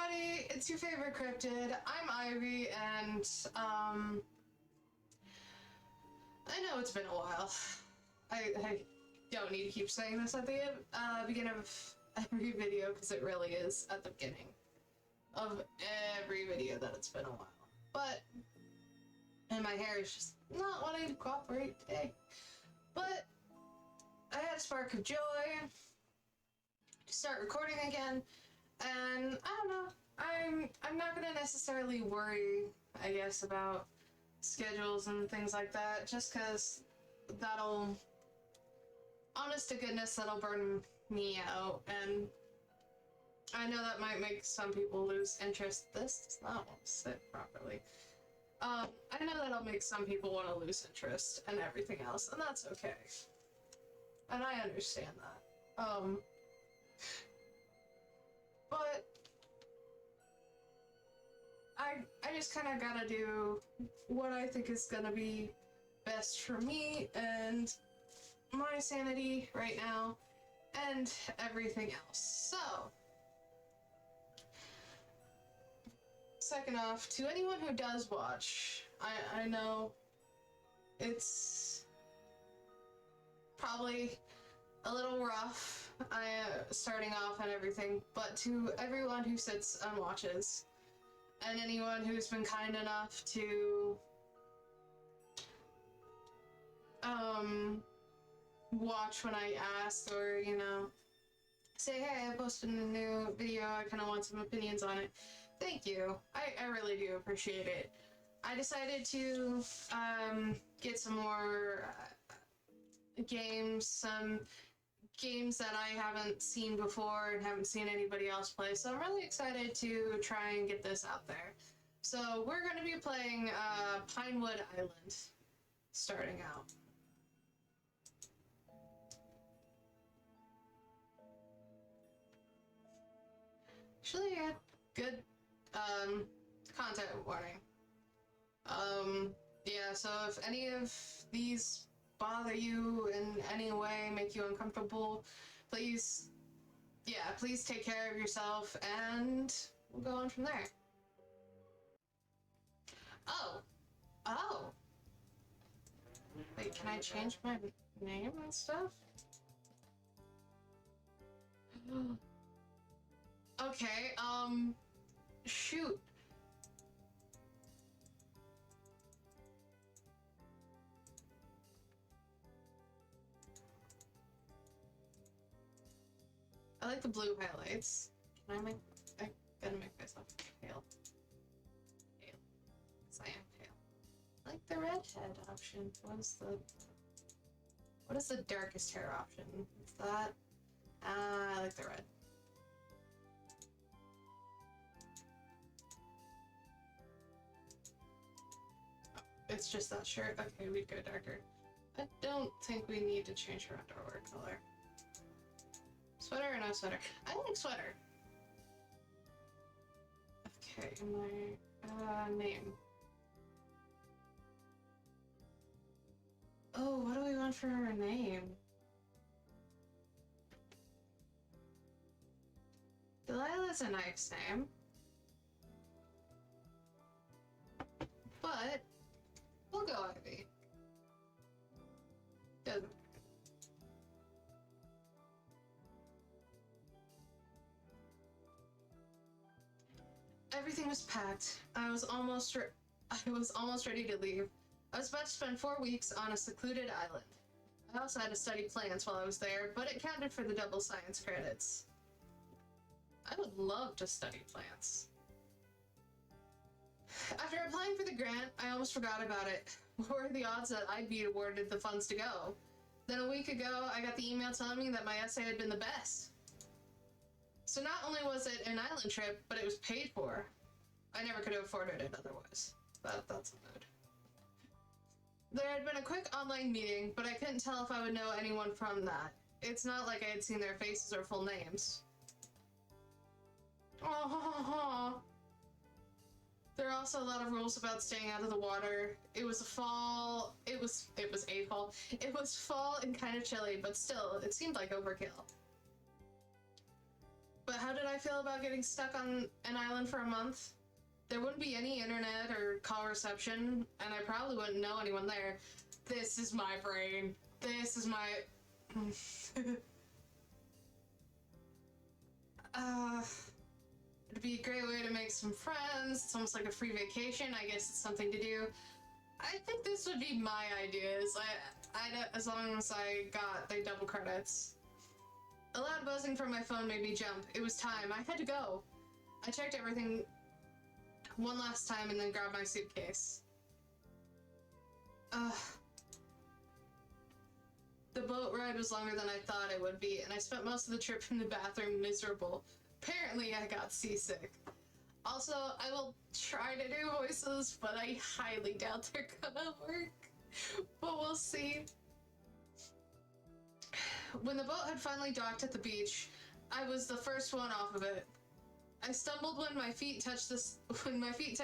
everybody, it's your favorite cryptid. I'm Ivy, and I know it's been a while. I don't need to keep saying this at the beginning of every video, because it really is at the beginning of every video that it's been a while. But, and my hair is just not wanting to cooperate today. But I had a spark of joy to start recording again, and I don't know, I'm not gonna necessarily worry, I guess, about schedules and things like that, just because that'll, honest to goodness, that'll burn me out, and I know that might make some people lose interest. This does not want to sit properly. I know that'll make some people want to lose interest and everything else, and that's okay. And I understand that. But I just kind of gotta do what I think is gonna be best for me and my sanity right now and everything else. So, second off, to anyone who does watch, I know it's probably a little rough, starting off and everything, but to everyone who sits and watches, and anyone who's been kind enough to watch when I ask, or, you know, say, hey, I posted a new video, I kind of want some opinions on it. Thank you. I really do appreciate it. I decided to get some more games, some games that I haven't seen before and haven't seen anybody else play, so I'm really excited to try and get this out there. So we're going to be playing Pinewood Island, starting out. Actually, a good content warning. Yeah, so if any of these bother you in any way, make you uncomfortable, please, yeah, please take care of yourself, and we'll go on from there. Oh. Wait, can I change my name and stuff? Okay, shoot. I like the blue highlights. I gotta make myself pale. Pale. Because I am pale. I like the redhead option. What is the darkest hair option? Is that? I like the red. Oh, it's just that shirt. Okay, we'd go darker. I don't think we need to change our underwear color. Sweater or no sweater? I like sweater. Okay, my name. Oh, what do we want for our name? Delilah's a nice name. But we'll go Ivy. Doesn't. Everything was packed. I was almost ready to leave. I was about to spend 4 weeks on a secluded island. I also had to study plants while I was there, but it counted for the double science credits. I would love to study plants. After applying for the grant, I almost forgot about it. What were the odds that I'd be awarded the funds to go? Then a week ago, I got the email telling me that my essay had been the best. So not only was it an island trip, but it was paid for. I never could have afforded it otherwise. That's a mood. There had been a quick online meeting, but I couldn't tell if I would know anyone from that. It's not like I had seen their faces or full names. Oh. There are also a lot of rules about staying out of the water. It was fall and kind of chilly, but still, it seemed like overkill. But how did I feel about getting stuck on an island for a month? There wouldn't be any internet or call reception, and I probably wouldn't know anyone there. This is my brain. This is my... It'd be a great way to make some friends. It's almost like a free vacation. I guess it's something to do. I think this would be my ideas. As long as I got the double credits. A loud buzzing from my phone made me jump. It was time. I had to go. I checked everything one last time and then grabbed my suitcase. The boat ride was longer than I thought it would be, and I spent most of the trip in the bathroom miserable. Apparently, I got seasick. Also, I will try to do voices, but I highly doubt they're gonna work. But we'll see. When the boat had finally docked at the beach, I was the first one off of it. I stumbled when my feet touched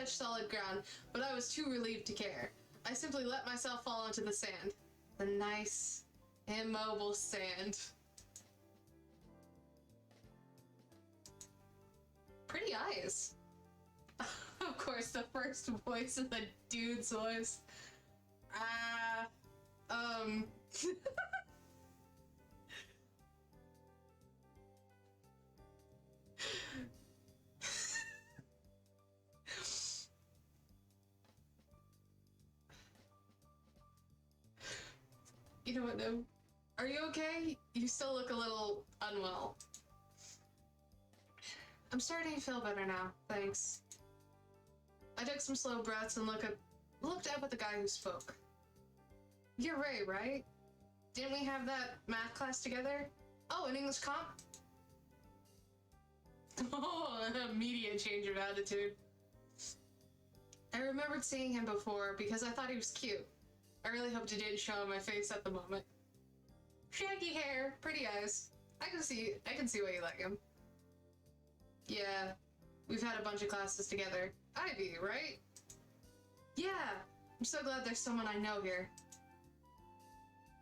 solid ground, but I was too relieved to care. I simply let myself fall into the sand. The nice, immobile sand. Pretty eyes. Of course, the first voice is a dude's voice. You know what, though? Are you okay? You still look a little unwell. I'm starting to feel better now, thanks. I took some slow breaths and looked up at the guy who spoke. You're Ray, right? Didn't we have that math class together? Oh, an English comp? Oh, an immediate change of attitude. I remembered seeing him before because I thought he was cute. I really hoped it didn't show on my face at the moment. Shaggy hair, pretty eyes. I can see why you like him. Yeah, we've had a bunch of classes together. Ivy, right? Yeah, I'm so glad there's someone I know here.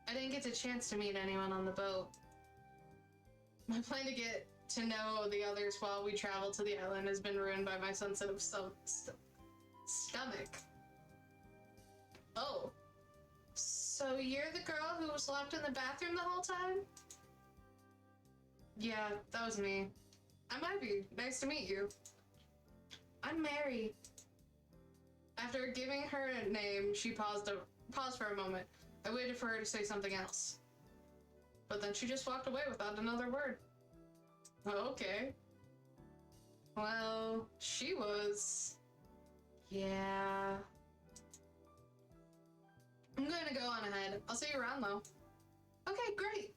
I didn't get the chance to meet anyone on the boat. My plan to get to know the others while we travel to the island has been ruined by my sensitive stomach. Oh. So you're the girl who was locked in the bathroom the whole time? Yeah, that was me. I'm Ivy. Nice to meet you. I'm Mary. After giving her a name, she paused for a moment. I waited for her to say something else. But then she just walked away without another word. Okay. Well, she was... Yeah... I'm going to go on ahead. I'll see you around, though. Okay, great.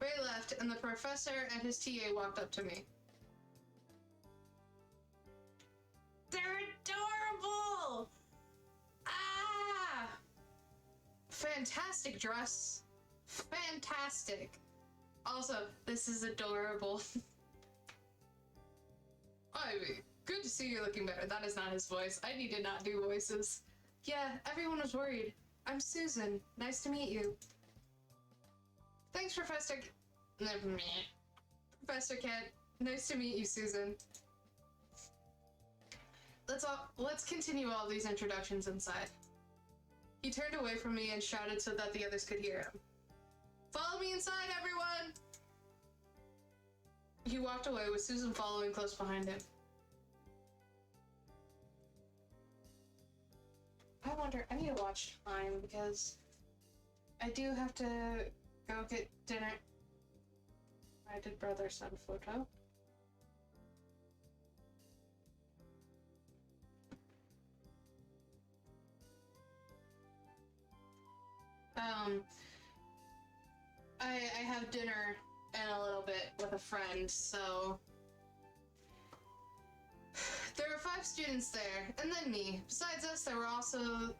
Ray left, and the professor and his TA walked up to me. They're adorable! Ah! Fantastic dress. Fantastic. Also, this is adorable. Ivy, good to see you looking better. That is not his voice. I need to not do voices. Yeah, everyone was worried. I'm Susan. Nice to meet you. Thanks, Professor Kent. Nice to meet you, Susan. Let's continue all these introductions inside. He turned away from me and shouted so that the others could hear him. Follow me inside, everyone! He walked away with Susan following close behind him. I wonder, I need to watch time because I do have to go get dinner. I did brother-son photo. I have dinner in a little bit with a friend, so there were 5 students there, and then me. Besides us, there were also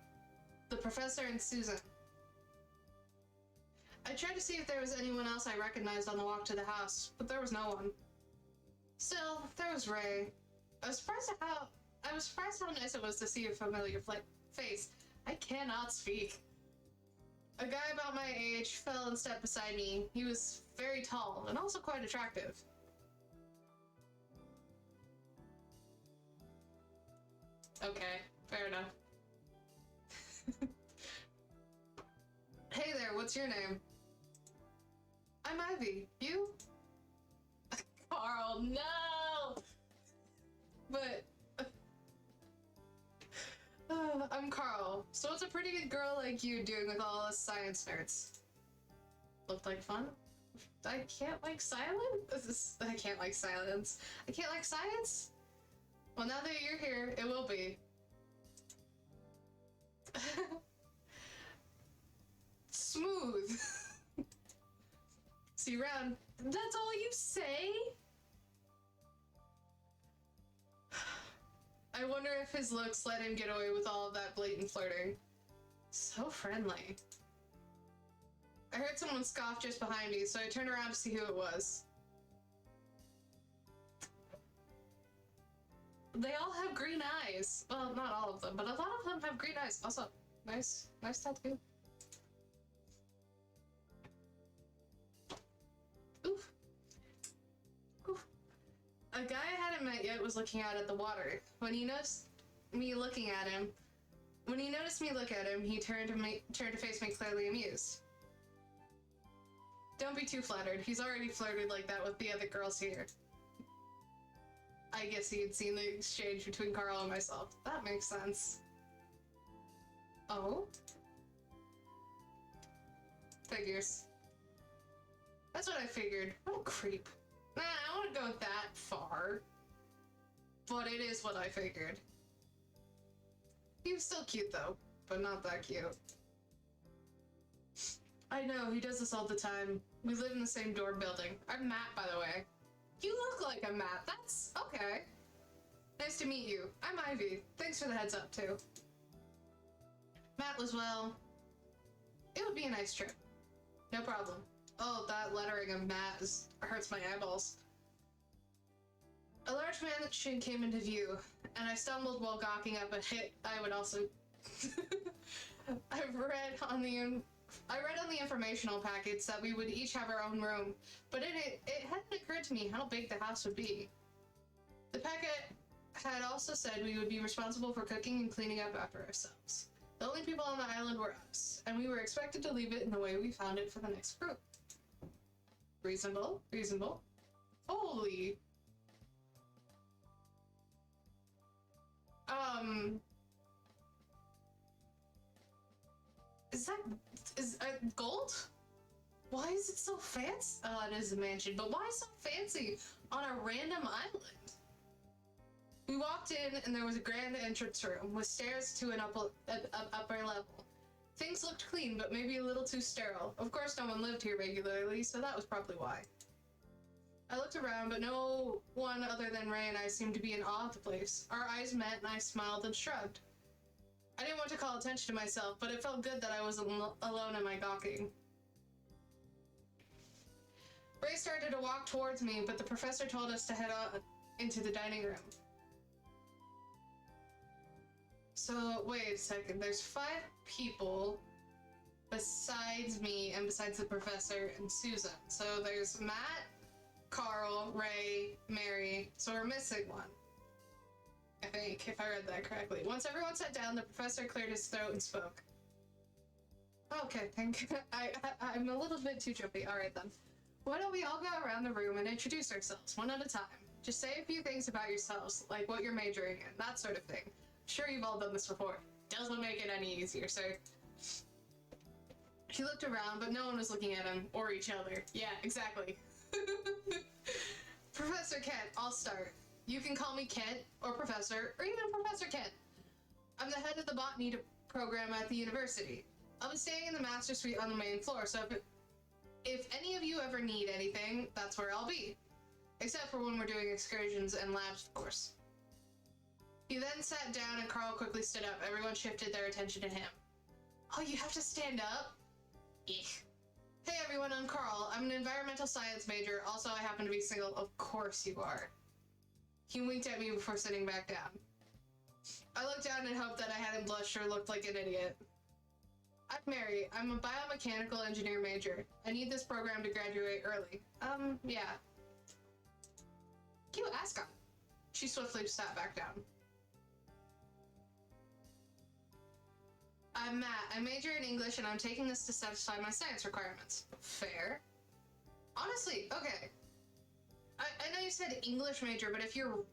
the professor and Susan. I tried to see if there was anyone else I recognized on the walk to the house, but there was no one. Still, there was Ray. I was surprised how nice it was to see a familiar face. I cannot speak. A guy about my age fell and stepped beside me. He was very tall and also quite attractive. Okay, fair enough. Hey there, what's your name? I'm Ivy. You? Carl, no! But... I'm Carl. So what's a pretty good girl like you doing with all us science nerds? Looked like fun? I can't like silence? I can't like silence. I can't like science? Well, now that you're here, it will be. Smooth. See you around. That's all you say? I wonder if his looks let him get away with all of that blatant flirting. So friendly. I heard someone scoff just behind me, so I turned around to see who it was. They all have green eyes. Well, not all of them, but a lot of them have green eyes. Also, nice tattoo. Oof. Oof. A guy I hadn't met yet was looking out at the water. When he noticed me look at him, he turned to face me clearly amused. Don't be too flattered. He's already flirted like that with the other girls here. I guess he had seen the exchange between Carl and myself. That makes sense. Oh? Figures. That's what I figured. What a creep. Nah, I don't want to go that far. But it is what I figured. He was still cute though, but not that cute. I know, he does this all the time. We live in the same dorm building. I'm Matt, by the way. You look like a Matt. That's okay. Nice to meet you. I'm Ivy. Thanks for the heads up, too. Matt was, well... It would be a nice trip. No problem. Oh, that lettering of Matt hurts my eyeballs. A large mansion came into view, and I stumbled while gawking up a hit I would also... I read on the informational packets that we would each have our own room, but it hadn't occurred to me how big the house would be. The packet had also said we would be responsible for cooking and cleaning up after ourselves. The only people on the island were us, and we were expected to leave it in the way we found it for the next group. Reasonable, reasonable. Holy. Is gold? Why is it so fancy? Oh, it is a mansion, but why so fancy on a random island? We walked in and there was a grand entrance room with stairs to an upper level. Things looked clean, but maybe a little too sterile. Of course, no one lived here regularly, so that was probably why. I looked around, but no one other than Ray and I seemed to be in awe of the place. Our eyes met and I smiled and shrugged. I didn't want to call attention to myself, but it felt good that I wasn't alone in my gawking. Ray started to walk towards me, but the professor told us to head on into the dining room. So, wait a second, there's 5 people besides me and besides the professor and Susan. So there's Matt, Carl, Ray, Mary, so we're missing one. I think, if I read that correctly. Once everyone sat down, the professor cleared his throat and spoke. Okay, thank you. I'm a little bit too jumpy. Alright then. Why don't we all go around the room and introduce ourselves, one at a time. Just say a few things about yourselves, like what you're majoring in, that sort of thing. I'm sure you've all done this before. Doesn't make it any easier, sir. He looked around, but no one was looking at him, or each other. Yeah, exactly. Professor Kent, I'll start. You can call me Kent, or Professor, or even Professor Kent. I'm the head of the botany program at the university. I'll be staying in the master suite on the main floor, so if any of you ever need anything, that's where I'll be. Except for when we're doing excursions and labs, of course. He then sat down and Carl quickly stood up. Everyone shifted their attention to him. Oh, you have to stand up? Eek. Hey everyone, I'm Carl. I'm an environmental science major. Also, I happen to be single. Of course you are. He winked at me before sitting back down. I looked down and hoped that I hadn't blushed or looked like an idiot. I'm Mary. I'm a biomechanical engineer major. I need this program to graduate early. Yeah. Cute ascot. She swiftly sat back down. I'm Matt. I major in English and I'm taking this to satisfy my science requirements. Fair. Honestly, okay. I know you said English major, but if you're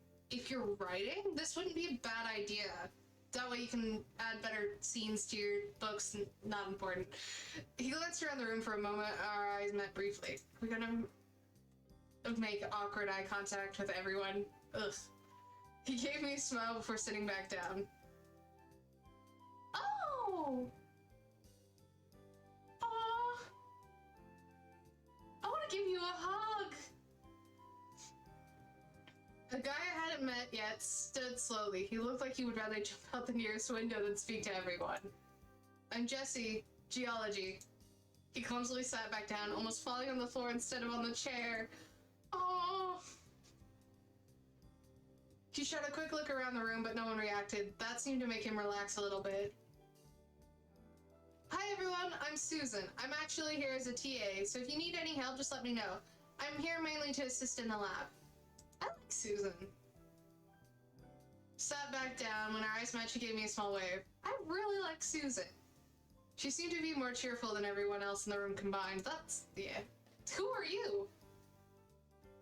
writing, this wouldn't be a bad idea. That way you can add better scenes to your books. Not important. He glanced around the room for a moment. Our eyes met briefly. We're gonna make awkward eye contact with everyone. Ugh. He gave me a smile before sitting back down. Oh! Aw! I want to give you a hug! A guy I hadn't met yet stood slowly. He looked like he would rather jump out the nearest window than speak to everyone. I'm Jesse, geology. He clumsily sat back down, almost falling on the floor instead of on the chair. Oh! He shot a quick look around the room, but no one reacted. That seemed to make him relax a little bit. Hi everyone, I'm Susan. I'm actually here as a TA, so if you need any help, just let me know. I'm here mainly to assist in the lab. I like Susan. Sat back down. When our eyes met, she gave me a small wave. I really like Susan. She seemed to be more cheerful than everyone else in the room combined. Yeah. Who are you?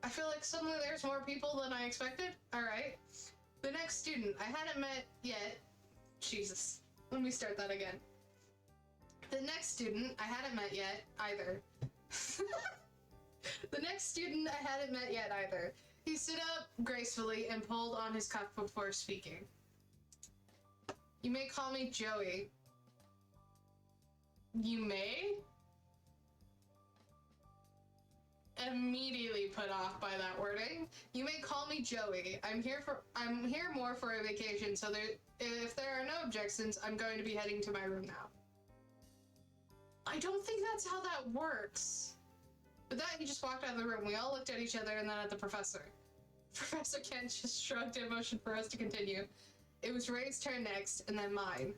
I feel like suddenly there's more people than I expected. Alright. The next student I hadn't met yet. Jesus. Let me start that again. The next student I hadn't met yet either. The next student I hadn't met yet either. He stood up gracefully and pulled on his cuff before speaking. You may call me Joey. You may? Immediately put off by that wording. You may call me Joey. I'm here more for a vacation, so if there are no objections, I'm going to be heading to my room now. I don't think that's how that works. With that, he just walked out of the room. We all looked at each other and then at the professor. Professor Kent just shrugged and motioned for us to continue. It was Ray's turn next, and then mine.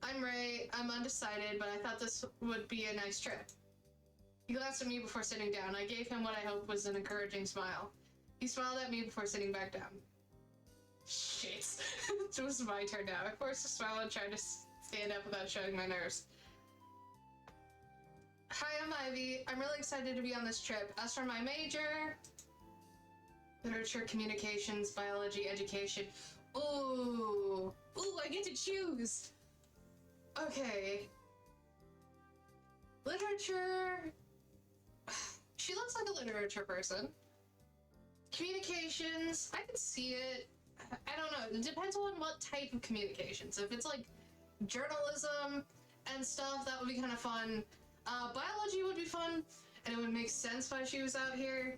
I'm Ray. I'm undecided, but I thought this would be a nice trip. He glanced at me before sitting down. I gave him what I hoped was an encouraging smile. He smiled at me before sitting back down. Shit. It was my turn now. I forced a smile and tried to stand up without showing my nerves. Hi, I'm Ivy. I'm really excited to be on this trip. As for my major... Literature, communications, biology, education. Ooh. Ooh, I get to choose. Okay. Literature... She looks like a literature person. Communications, I can see it. I don't know. It depends on what type of communications. If it's like journalism and stuff, that would be kind of fun. Biology would be fun, and it would make sense why she was out here.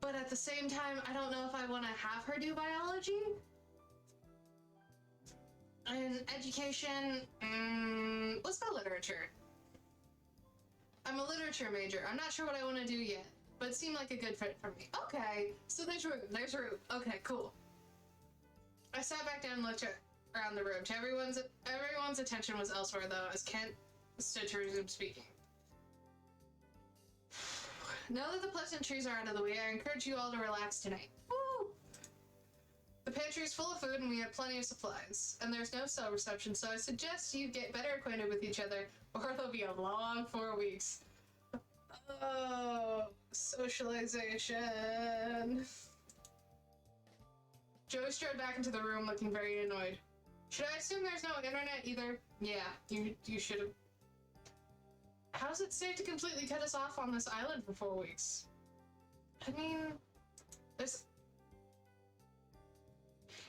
But at the same time, I don't know if I want to have her do biology. And education, let's go literature. I'm a literature major. I'm not sure what I want to do yet, but it seemed like a good fit for me. Okay, so there's room. There's room. Okay, cool. I sat back down and looked around the room. Everyone's attention was elsewhere, though, as Kent stood to resume speaking. Now that the pleasantries are out of the way, I encourage you all to relax tonight. Woo! The pantry is full of food and we have plenty of supplies. And there's no cell reception, so I suggest you get better acquainted with each other, or there'll be a long 4 weeks. Oh, socialization. Joey strode back into the room looking very annoyed. Should I assume there's no internet either? Yeah, you should have. How's it safe to completely cut us off on this island for 4 weeks? I mean,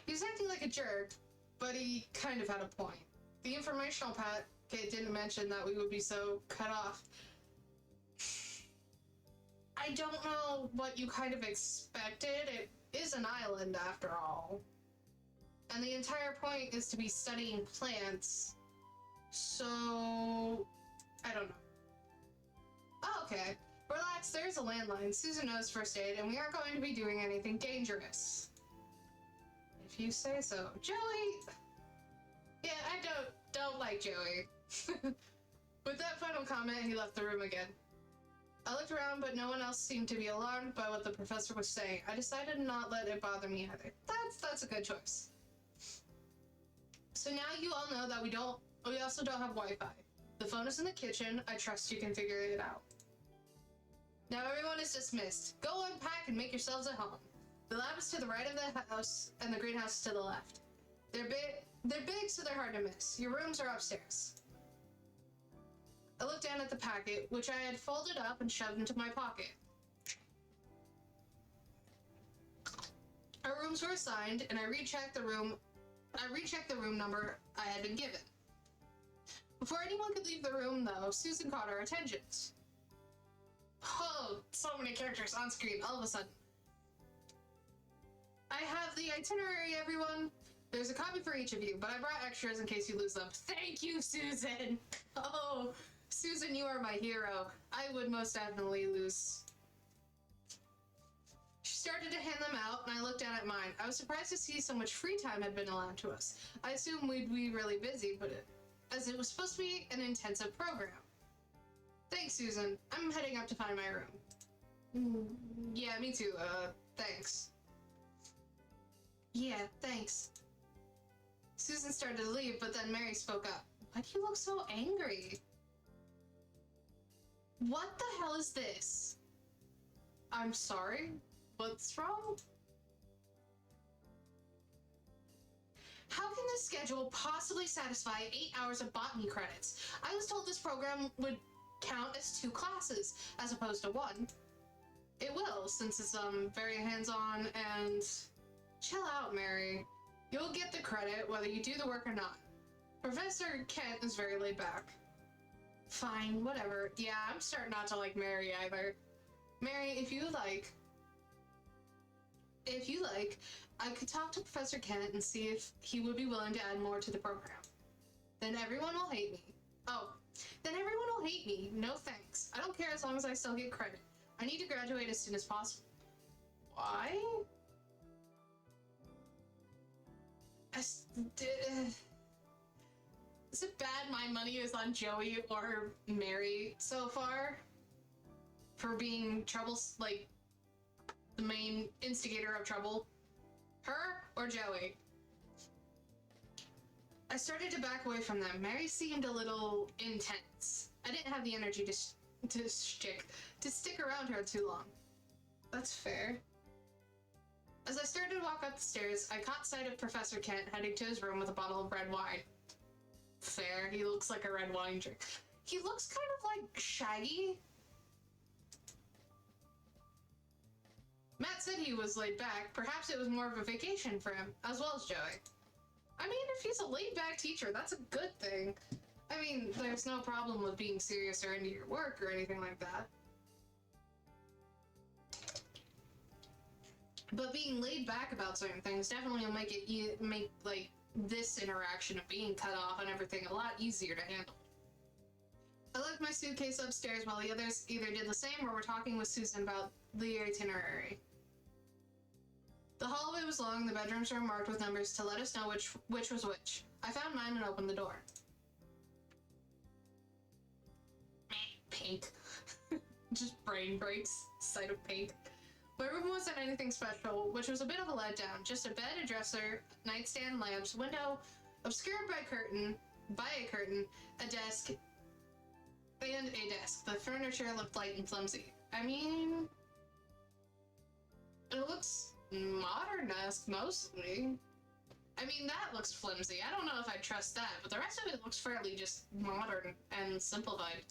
he was acting like a jerk, but he kind of had a point. The informational packet didn't mention that we would be so cut off. I don't know what you kind of expected. It is an island after all. And the entire point is to be studying plants. So, I don't know. Oh, okay. Relax, there's a landline. Susan knows first aid, and we aren't going to be doing anything dangerous. If you say so. Joey! Yeah, I don't like Joey. With that final comment, he left the room again. I looked around, but no one else seemed to be alarmed by what the professor was saying. I decided to not let it bother me either. That's a good choice. So now you all know that we also don't have Wi-Fi. The phone is in the kitchen. I trust you can figure it out. Now everyone is dismissed. Go unpack and make yourselves at home. The lab is to the right of the house, and the greenhouse is to the left. They're big, so they're hard to miss. Your rooms are upstairs. I looked down at the packet, which I had folded up and shoved into my pocket. Our rooms were assigned, and I rechecked the room number I had been given. Before anyone could leave the room, though, Susan caught our attention. Oh, so many characters on screen all of a sudden. I have the itinerary, everyone. There's a copy for each of you, but I brought extras in case you lose them. Thank you, Susan! Oh, Susan, you are my hero. I would most definitely lose. She started to hand them out, and I looked down at mine. I was surprised to see so much free time had been allowed to us. I assumed we'd be really busy, as it was supposed to be an intensive program. Thanks, Susan. I'm heading up to find my room. Yeah, me too. Thanks. Yeah, thanks. Susan started to leave, but then Mary spoke up. Why do you look so angry? What the hell is this? I'm sorry? What's wrong? How can this schedule possibly satisfy 8 hours of botany credits? I was told this program would count as 2 classes, as opposed to 1. It will, since it's very hands-on and... Chill out, Mary. You'll get the credit whether you do the work or not. Professor Kent is very laid back. Fine, whatever. Yeah, I'm starting not to like Mary either. Mary, if you like, I could talk to Professor Kent and see if he would be willing to add more to the program. Then everyone will hate me. Oh, then everyone will hate me. No thanks. I don't care as long as I still get credit. I need to graduate as soon as possible. Why? Is it bad my money is on Joey or Mary so far? For being the main instigator of trouble? Her or Joey? I started to back away from them. Mary seemed a little intense. I didn't have the energy to stick around her too long. That's fair. As I started to walk up the stairs, I caught sight of Professor Kent heading to his room with a bottle of red wine. Fair, he looks like a red wine drink. He looks kind of like Shaggy. Matt said he was laid back. Perhaps it was more of a vacation for him, as well as Joey. I mean, if he's a laid-back teacher, that's a good thing. I mean, there's no problem with being serious or into your work or anything like that. But being laid back about certain things definitely will make this interaction of being cut off and everything a lot easier to handle. I left my suitcase upstairs while the others either did the same or were talking with Susan about the itinerary. The hallway was long, the bedrooms were marked with numbers to let us know which was which. I found mine and opened the door. Pink. Just brain breaks. Sight of pink. My room wasn't anything special, which was a bit of a letdown. Just a bed, a dresser, nightstand, lamps, window, obscured by a curtain, a desk, and a desk. The furniture looked light and flimsy. I mean, it looks modern-esque mostly. I mean, that looks flimsy. I don't know if I trust that, but the rest of it looks fairly just modern and simplified.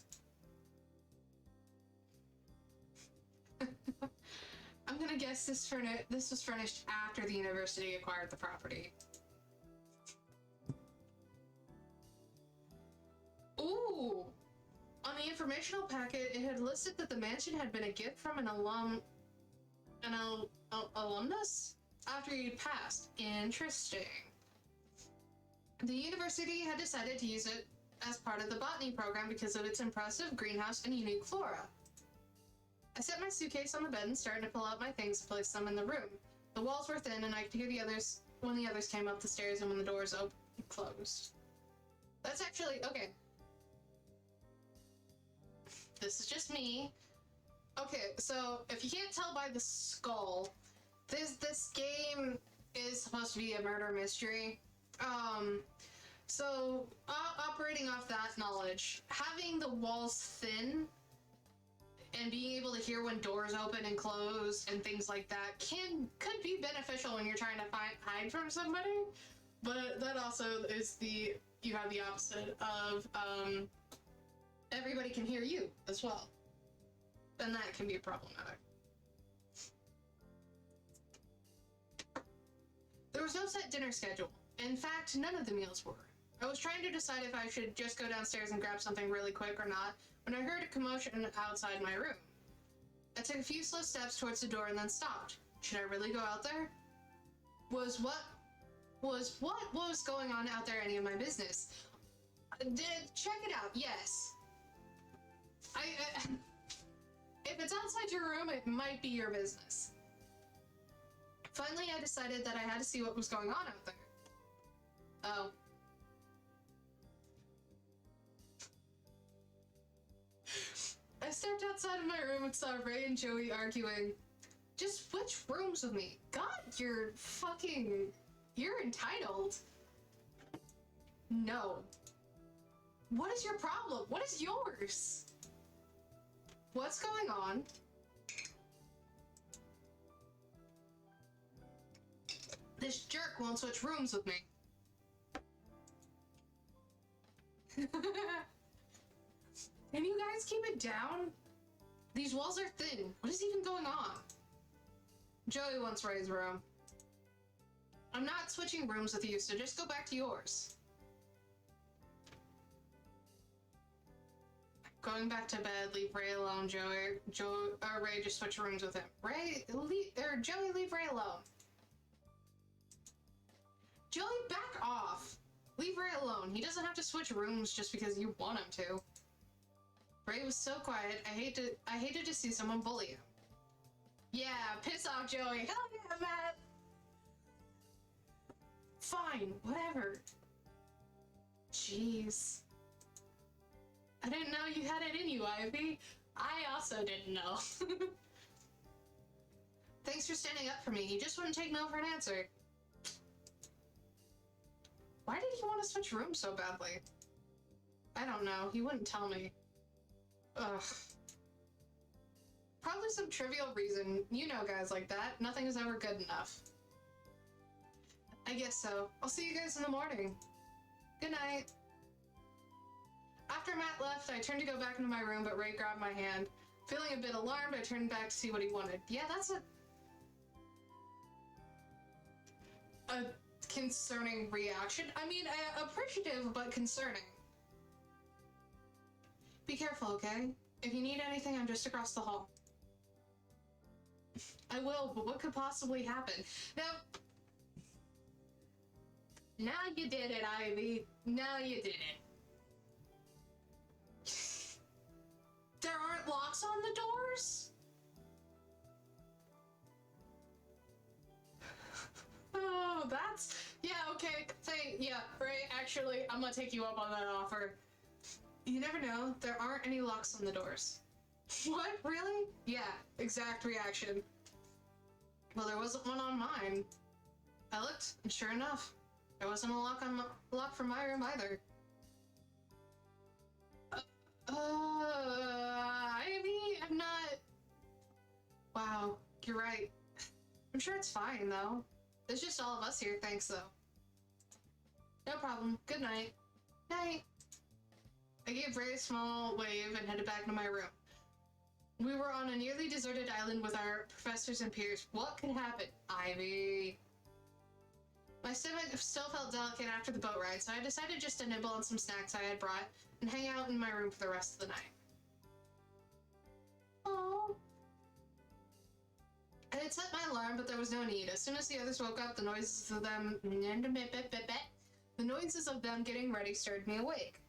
I'm gonna guess this was furnished after the university acquired the property. Ooh! On the informational packet, it had listed that the mansion had been a gift from an alumnus after he'd passed. Interesting. The university had decided to use it as part of the botany program because of its impressive greenhouse and unique flora. I set my suitcase on the bed and started to pull out my things and place them in the room. The walls were thin and I could hear the others when the others came up the stairs and when the doors closed. That's actually, okay. This is just me. Okay, so if you can't tell by the skull, this game is supposed to be a murder mystery. So operating off that knowledge, having the walls thin and being able to hear when doors open and close and things like that could be beneficial when you're trying to hide from somebody. But that also is you have the opposite of everybody can hear you as well, and that can be problematic. There was no set dinner schedule. In fact, none of the meals were. I was trying to decide if I should just go downstairs and grab something really quick or not when I heard a commotion outside my room. I took a few slow steps towards the door and then stopped. Should I really go out there? Was what was going on out there any of my business? Check it out, yes. If it's outside your room, it might be your business. Finally, I decided that I had to see what was going on out there. Oh. I stepped outside of my room and saw Ray and Joey arguing. Just switch rooms with me. God, you're entitled. No. What is your problem? What is yours? What's going on? This jerk won't switch rooms with me. Can you guys keep it down? These walls are thin. What is even going on? Joey wants Ray's room. I'm not switching rooms with you, so just go back to yours. Going back to bed, leave Ray alone, Ray just switch rooms with him. Joey, leave Ray alone. Joey, back off. Leave Ray alone. He doesn't have to switch rooms just because you want him to. Ray was so quiet, I hated to see someone bully him. Yeah, piss off, Joey. Hell yeah, Matt. Fine, whatever. Jeez. I didn't know you had it in you, Ivy. I also didn't know. Thanks for standing up for me. He just wouldn't take no for an answer. Why did he want to switch rooms so badly? I don't know. He wouldn't tell me. Ugh. Probably some trivial reason. You know guys like that. Nothing is ever good enough. I guess so. I'll see you guys in the morning. Good night. After Matt left, I turned to go back into my room, but Ray grabbed my hand. Feeling a bit alarmed, I turned back to see what he wanted. Yeah, that's a concerning reaction. I mean, appreciative, but concerning. Be careful, okay? If you need anything, I'm just across the hall. I will, but what could possibly happen? Now you did it, Ivy. Now you did it. There aren't locks on the doors? Oh, that's... Yeah, okay. Yeah, Ray, actually, I'm gonna take you up on that offer. You never know. There aren't any locks on the doors. What? Really? Yeah, exact reaction. Well, there wasn't one on mine. I looked, and sure enough, there wasn't a lock from my room either. Ivy, I'm not... Wow, you're right. I'm sure it's fine, though. There's just all of us here, thanks, though. No problem. Good night. Night. I gave Ray a small wave and headed back to my room. We were on a nearly deserted island with our professors and peers. What could happen? Ivy. My stomach still felt delicate after the boat ride, so I decided just to nibble on some snacks I had brought and hang out in my room for the rest of the night. Aww. I had set my alarm, but there was no need. As soon as the others woke up, the noises of them getting ready stirred me awake.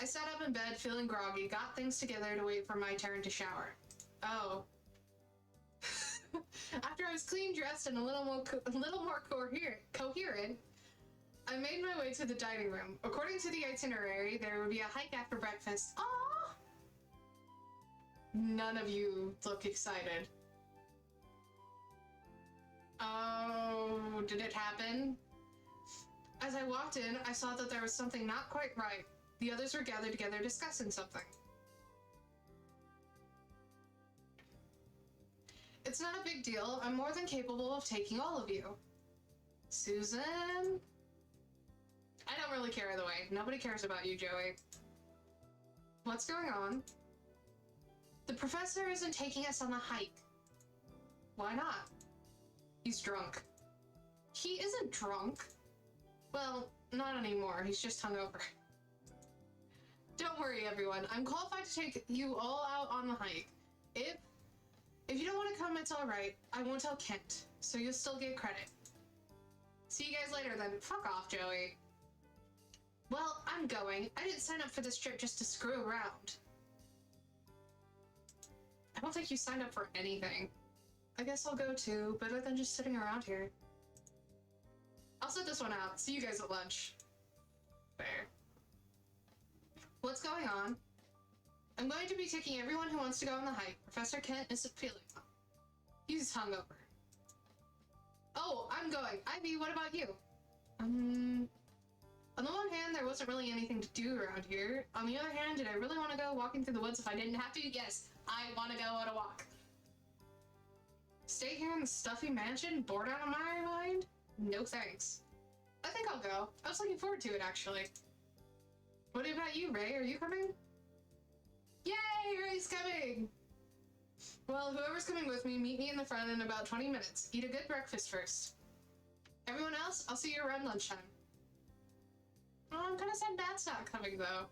I sat up in bed, feeling groggy, got things together to wait for my turn to shower. Oh. After I was clean, dressed, and a little more coherent, I made my way to the dining room. According to the itinerary, there would be a hike after breakfast. Aww! None of you look excited. Oh, did it happen? As I walked in, I saw that there was something not quite right. The others were gathered together discussing something. It's not a big deal. I'm more than capable of taking all of you. Susan? I don't really care either way. Nobody cares about you, Joey. What's going on? The professor isn't taking us on the hike. Why not? He's drunk. He isn't drunk. Well, not anymore. He's just hungover. Don't worry, everyone. I'm qualified to take you all out on the hike. If you don't want to come, it's alright. I won't tell Kent, so you'll still get credit. See you guys later then. Fuck off, Joey. Well, I'm going. I didn't sign up for this trip just to screw around. I don't think you signed up for anything. I guess I'll go too, better than just sitting around here. I'll set this one out. See you guys at lunch. Fair. What's going on? I'm going to be taking everyone who wants to go on the hike. Professor Kent isn't feeling well. He's hungover. Oh, I'm going. Ivy, what about you? On the one hand, there wasn't really anything to do around here. On the other hand, did I really want to go walking through the woods if I didn't have to? Yes, I want to go on a walk. Stay here in the stuffy mansion, bored out of my mind? No thanks. I think I'll go. I was looking forward to it, actually. What about you, Ray? Are you coming? Yay! Ray's coming! Well, whoever's coming with me, meet me in the front in about 20 minutes. Eat a good breakfast first. Everyone else, I'll see you around lunchtime. Oh, I'm kinda sad Dad's not coming, though.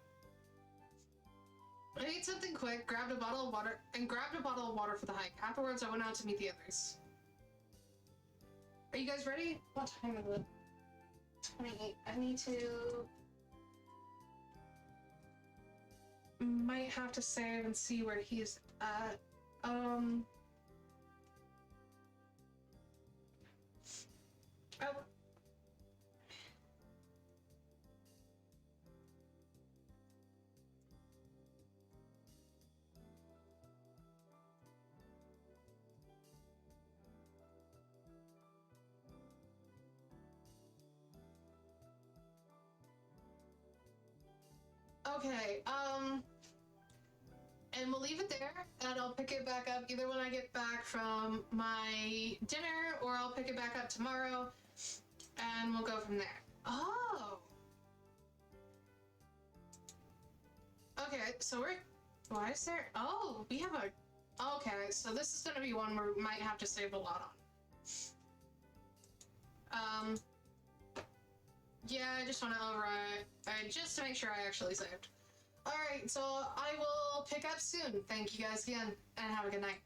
I ate something quick, grabbed a bottle of water for the hike. Afterwards, I went out to meet the others. Are you guys ready? What time is it? 28. I need to... Might have to save and see where he's at. Oh. Okay, and we'll leave it there, and I'll pick it back up either when I get back from my dinner, or I'll pick it back up tomorrow, and we'll go from there. Oh! Okay, so why is there, oh, we have okay, so this is gonna be one where we might have to save a lot on. Yeah, I just want to override, just to make sure I actually saved. Alright, so I will pick up soon. Thank you guys again, and have a good night.